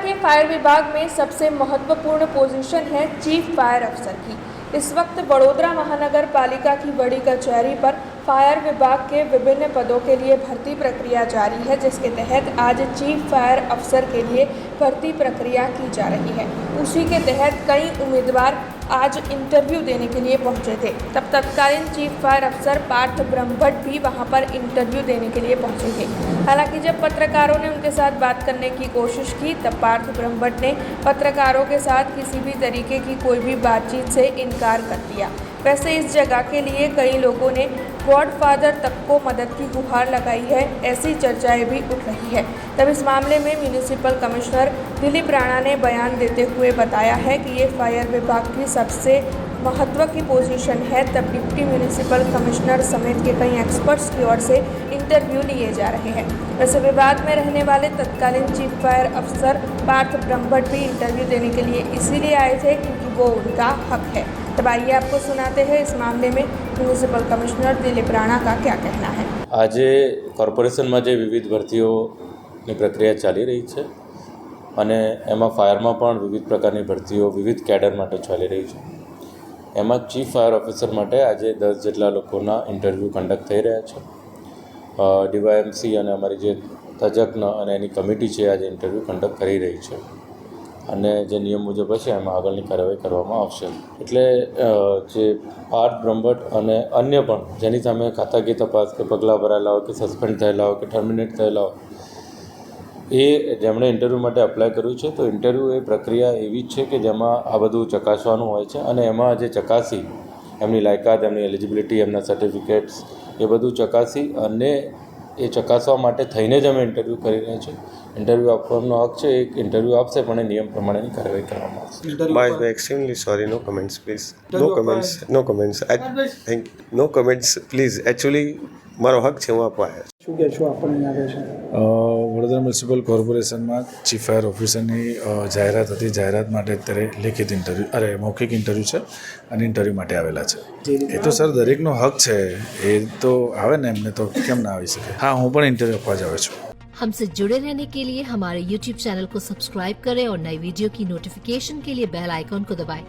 के फायर विभाग में सबसे महत्वपूर्ण पोजीशन है चीफ फायर अफसर की। इस वक्त बड़ोदरा महानगर पालिका की बड़ी कचहरी पर फायर विभाग के विभिन्न पदों के लिए भर्ती प्रक्रिया जारी है, जिसके तहत आज चीफ फायर अफसर के लिए भर्ती प्रक्रिया की जा रही है। उसी के तहत कई उम्मीदवार आज इंटरव्यू देने के लिए पहुंचे थे। तब तत्कालीन चीफ फायर अफसर पार्थ ब्रह्मभट्ट भी वहां पर इंटरव्यू देने के लिए पहुंचे थे। हालांकि जब पत्रकारों ने उनके साथ बात करने की कोशिश की, तब पार्थ ब्रह्मभट्ट ने पत्रकारों के साथ किसी भी तरीके की कोई भी बातचीत से इनकार कर दिया। वैसे इस जगह के लिए कई लोगों ने गॉडफादर तक को मदद की गुहार लगाई है, ऐसी चर्चाएं भी उठ रही है। तब इस मामले में म्यूनिसिपल कमिश्नर दिलीप राणा ने बयान देते हुए बताया है कि ये फायर विभाग की सबसे महत्व की पोजीशन है। तब डिप्टी म्यूनिसिपल कमिश्नर समेत के कई एक्सपर्ट्स की ओर से इंटरव्यू लिए जा रहे हैं। वैसे विभाग में रहने वाले तत्कालीन चीफ फायर अफसर पार्थ ब्रह्मभट्ट भी इंटरव्यू देने के लिए इसीलिए आए थे क्योंकि वो उनका हक है। तब आइए आपको सुनाते हैं इस मामले में म्यूनिसिपल कमिश्नर दिलीप राणा का क्या कहना है। आज कॉर्पोरेशन में जो विविध भर्तीओनी प्रक्रिया चाली रही है અને એમાં ફાયરમાં પણ વિવિધ પ્રકારની ભરતીઓ વિવિધ કેડર માટે ચાલી રહી છે। એમાં ચીફ ફાયર ઓફિસર માટે આજે 10 જેટલા લોકોના ઇન્ટરવ્યૂ કન્ડક્ટ થઈ રહ્યા છે। ડીવાયએમસી અને અમારી જે તજજ્ઞ અને એની કમિટી છે આજે ઇન્ટરવ્યૂ કન્ડક્ટ કરી રહી છે અને જે નિયમ મુજબ હશે એમાં આગળની કાર્યવાહી કરવામાં આવશે। એટલે જે પાર્થ બ્રહ્મભટ્ટ અને અન્ય પણ જેની સામે ખાતાકીય તપાસ કે પગલાં ભરાયેલા હોય કે સસ્પેન્ડ થયેલા હોય કે ટર્મિનેટ થયેલા હોય એ જેમણે ઇન્ટરવ્યૂ માટે અપ્લાય કર્યું છે, તો ઇન્ટરવ્યૂ એ પ્રક્રિયા એવી જ છે કે જેમાં આ બધું ચકાસવાનું હોય છે અને એમાં જે ચકાસી એમની લાયકાત, એમની એલિજિબિલિટી, એમના સર્ટિફિકેટ્સ એ બધું ચકાસી અને એ ચકાસવા માટે થઈને જ અમે ઇન્ટરવ્યૂ કરી રહ્યા છીએ। ઇન્ટરવ્યૂ આપવાનો હક છે, એક ઇન્ટરવ્યૂ આપશે પણ એ નિયમ પ્રમાણેની કાર્યવાહી કરવામાં આવશે। By extremely sorry, no comments please. No comments, no comments. No comments please. Actually મારો હક છે, હું આપવા આવ્યો છું। શું કહેશો આપણને આવે છે? વડોદરા મ્યુનિસિપલ કોર્પોરેશનમાં ચીફ ફાયર ઓફિસરની જાહેરાત હતી। જાહેરાત માટે અત્યારે લેખિત મૌખિક ઇન્ટરવ્યૂ છે અને ઇન્ટરવ્યૂ માટે આવેલા છે। એ તો સર દરેકનો હક છે, એ તો આવે ને, એમને તો કેમ ના આવી શકે। हाँ, હું પણ ઇન્ટરવ્યૂ આપવા જ આવ્યો છું। हमसे जुड़े रहने के लिए हमारे YouTube चैनल को सब्सक्राइब करें और नई वीडियो की नोटिफिकेशन के लिए बेल आइकॉन को दबाएं।